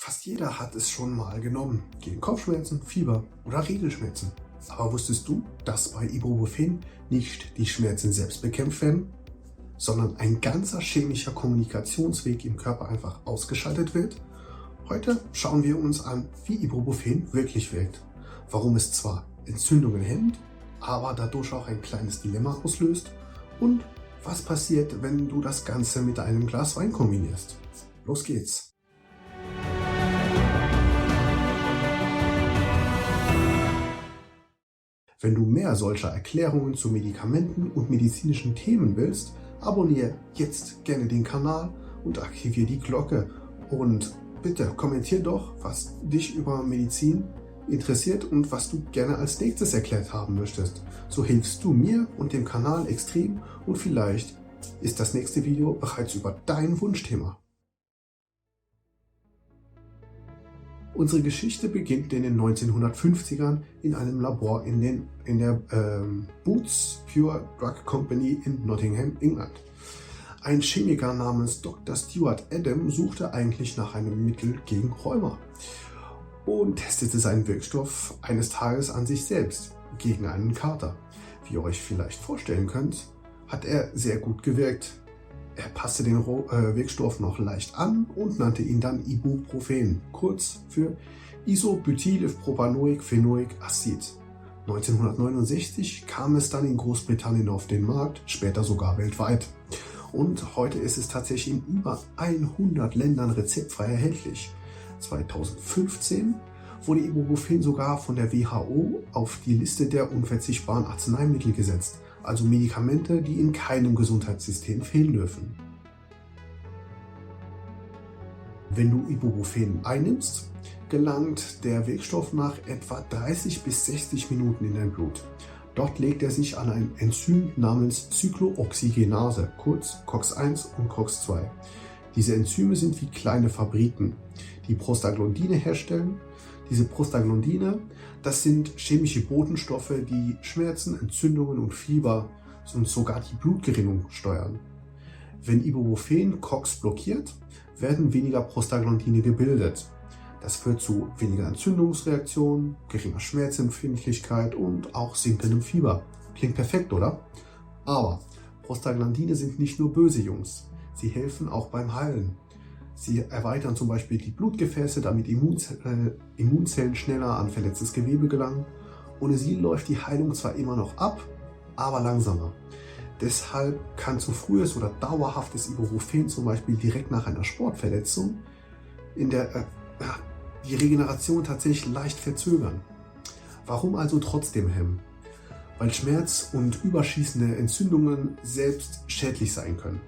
Fast jeder hat es schon mal genommen, gegen Kopfschmerzen, Fieber oder Regelschmerzen. Aber wusstest du, dass bei Ibuprofen nicht die Schmerzen selbst bekämpft werden, sondern ein ganzer chemischer Kommunikationsweg im Körper einfach ausgeschaltet wird? Heute schauen wir uns an, wie Ibuprofen wirklich wirkt, warum es zwar Entzündungen hemmt, aber dadurch auch ein kleines Dilemma auslöst und was passiert, wenn du das Ganze mit einem Glas Wein kombinierst. Los geht's! Wenn du mehr solcher Erklärungen zu Medikamenten und medizinischen Themen willst, abonniere jetzt gerne den Kanal und aktiviere die Glocke. Und bitte kommentier doch, was dich über Medizin interessiert und was du gerne als nächstes erklärt haben möchtest. So hilfst du mir und dem Kanal extrem und vielleicht ist das nächste Video bereits über dein Wunschthema. Unsere Geschichte beginnt in den 1950ern in einem Labor in der Boots Pure Drug Company in Nottingham, England. Ein Chemiker namens Dr. Stuart Adam suchte eigentlich nach einem Mittel gegen Rheuma und testete seinen Wirkstoff eines Tages an sich selbst gegen einen Kater. Wie ihr euch vielleicht vorstellen könnt, hat er sehr gut gewirkt. Er passte den Wirkstoff noch leicht an und nannte ihn dann Ibuprofen, kurz für Isobutylpropanoic-Phenoic Acid. 1969 kam es dann in Großbritannien auf den Markt, später sogar weltweit. Und heute ist es tatsächlich in über 100 Ländern rezeptfrei erhältlich. 2015 wurde Ibuprofen sogar von der WHO auf die Liste der unverzichtbaren Arzneimittel gesetzt. Also Medikamente, die in keinem Gesundheitssystem fehlen dürfen. Wenn du Ibuprofen einnimmst, gelangt der Wirkstoff nach etwa 30 bis 60 Minuten in dein Blut. Dort legt er sich an ein Enzym namens Cyclooxygenase, kurz COX-1 und COX-2. Diese Enzyme sind wie kleine Fabriken, die Prostaglandine herstellen. Diese Prostaglandine, das sind chemische Botenstoffe, die Schmerzen, Entzündungen und Fieber und sogar die Blutgerinnung steuern. Wenn Ibuprofen COX blockiert, werden weniger Prostaglandine gebildet. Das führt zu weniger Entzündungsreaktionen, geringer Schmerzempfindlichkeit und auch sinkendem Fieber. Klingt perfekt, oder? Aber Prostaglandine sind nicht nur böse Jungs, sie helfen auch beim Heilen. Sie erweitern zum Beispiel die Blutgefäße, damit Immunzellen schneller an verletztes Gewebe gelangen. Ohne sie läuft die Heilung zwar immer noch ab, aber langsamer. Deshalb kann zu frühes oder dauerhaftes Ibuprofen zum Beispiel direkt nach einer Sportverletzung die Regeneration tatsächlich leicht verzögern. Warum also trotzdem hemmen? Weil Schmerz und überschießende Entzündungen selbst schädlich sein können.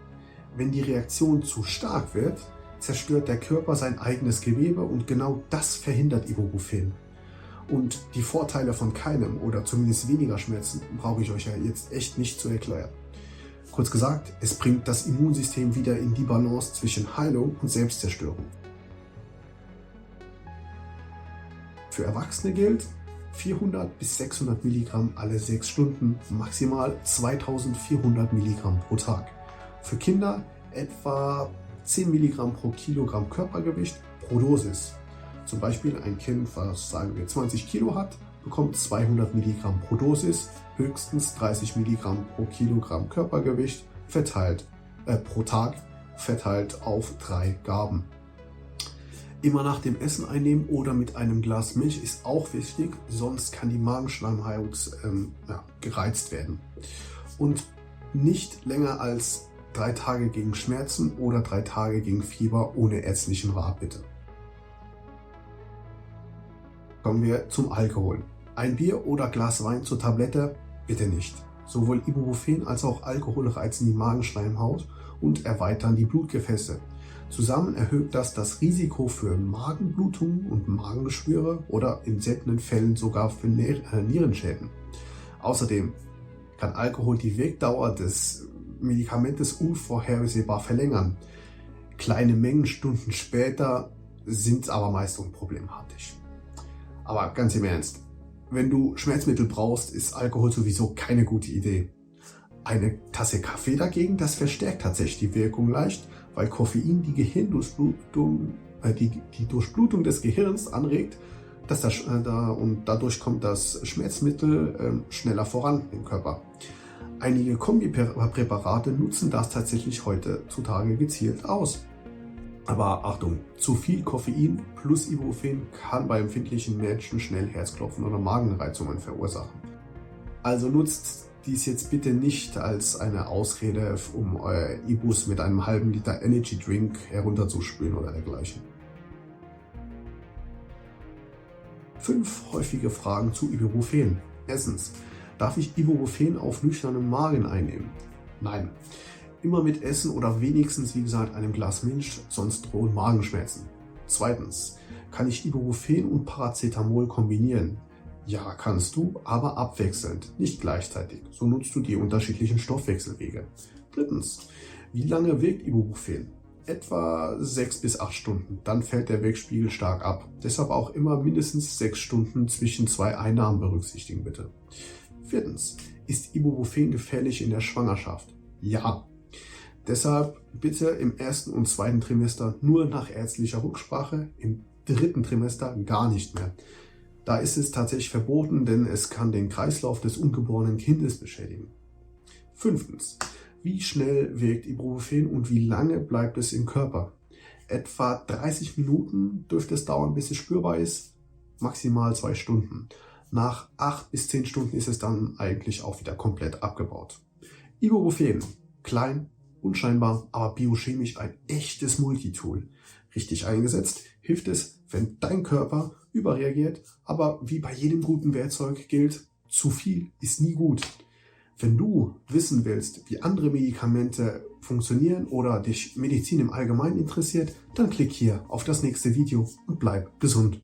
Wenn die Reaktion zu stark wird, zerstört der Körper sein eigenes Gewebe und genau das verhindert Ibuprofen. Und die Vorteile von keinem oder zumindest weniger Schmerzen brauche ich euch ja jetzt echt nicht zu erklären. Kurz gesagt, es bringt das Immunsystem wieder in die Balance zwischen Heilung und Selbstzerstörung. Für Erwachsene gilt 400 bis 600 Milligramm alle 6 Stunden, maximal 2400 Milligramm pro Tag. Für Kinder etwa 10 Milligramm pro Kilogramm Körpergewicht pro Dosis. Zum Beispiel ein Kind, was sagen wir 20 Kilo hat, bekommt 200 Milligramm pro Dosis, höchstens 30 Milligramm pro Kilogramm Körpergewicht pro Tag, verteilt auf 3 Gaben. Immer nach dem Essen einnehmen oder mit einem Glas Milch ist auch wichtig, sonst kann die Magenschleimhaut gereizt werden. Und nicht länger als 3 Tage gegen Schmerzen oder 3 Tage gegen Fieber ohne ärztlichen Rat bitte. Kommen wir zum Alkohol. Ein Bier oder Glas Wein zur Tablette bitte nicht. Sowohl Ibuprofen als auch Alkohol reizen die Magenschleimhaut und erweitern die Blutgefäße. Zusammen erhöht das Risiko für Magenblutungen und Magengeschwüre oder in seltenen Fällen sogar für Nierenschäden. Außerdem kann Alkohol die Wirkdauer des Medikamentes unvorhersehbar verlängern. Kleine Mengen Stunden später sind aber meist unproblematisch. Aber ganz im Ernst, wenn du Schmerzmittel brauchst, ist Alkohol sowieso keine gute Idee. Eine Tasse Kaffee dagegen, das verstärkt tatsächlich die Wirkung leicht, weil Koffein die Gehirndurchblutung die Durchblutung des Gehirns anregt, und dadurch kommt das Schmerzmittel schneller voran im Körper. Einige Kombipräparate nutzen das tatsächlich heutzutage gezielt aus. Aber Achtung, zu viel Koffein plus Ibuprofen kann bei empfindlichen Menschen schnell Herzklopfen oder Magenreizungen verursachen. Also nutzt dies jetzt bitte nicht als eine Ausrede, um euer Ibus mit einem halben Liter Energy Drink herunterzuspülen oder dergleichen. 5 häufige Fragen zu Ibuprofen. Erstens, darf ich Ibuprofen auf nüchternem Magen einnehmen? Nein. Immer mit Essen oder wenigstens, wie gesagt, einem Glas Milch, sonst drohen Magenschmerzen. Zweitens, kann ich Ibuprofen und Paracetamol kombinieren? Ja, kannst du, aber abwechselnd, nicht gleichzeitig. So nutzt du die unterschiedlichen Stoffwechselwege. Drittens, wie lange wirkt Ibuprofen? Etwa 6 bis 8 Stunden, dann fällt der Wirkspiegel stark ab. Deshalb auch immer mindestens 6 Stunden zwischen 2 Einnahmen berücksichtigen bitte. Viertens, ist Ibuprofen gefährlich in der Schwangerschaft? Ja. Deshalb bitte im 1. und 2. Trimester nur nach ärztlicher Rücksprache, im 3. Trimester gar nicht mehr. Da ist es tatsächlich verboten, denn es kann den Kreislauf des ungeborenen Kindes beschädigen. 5. Wie schnell wirkt Ibuprofen und wie lange bleibt es im Körper? Etwa 30 Minuten dürfte es dauern, bis es spürbar ist, maximal 2 Stunden. Nach 8 bis 10 Stunden ist es dann eigentlich auch wieder komplett abgebaut. Ibuprofen, klein, unscheinbar, aber biochemisch ein echtes Multitool. Richtig eingesetzt hilft es, wenn dein Körper überreagiert, aber wie bei jedem guten Werkzeug gilt, zu viel ist nie gut. Wenn du wissen willst, wie andere Medikamente funktionieren oder dich Medizin im Allgemeinen interessiert, dann klick hier auf das nächste Video und bleib gesund.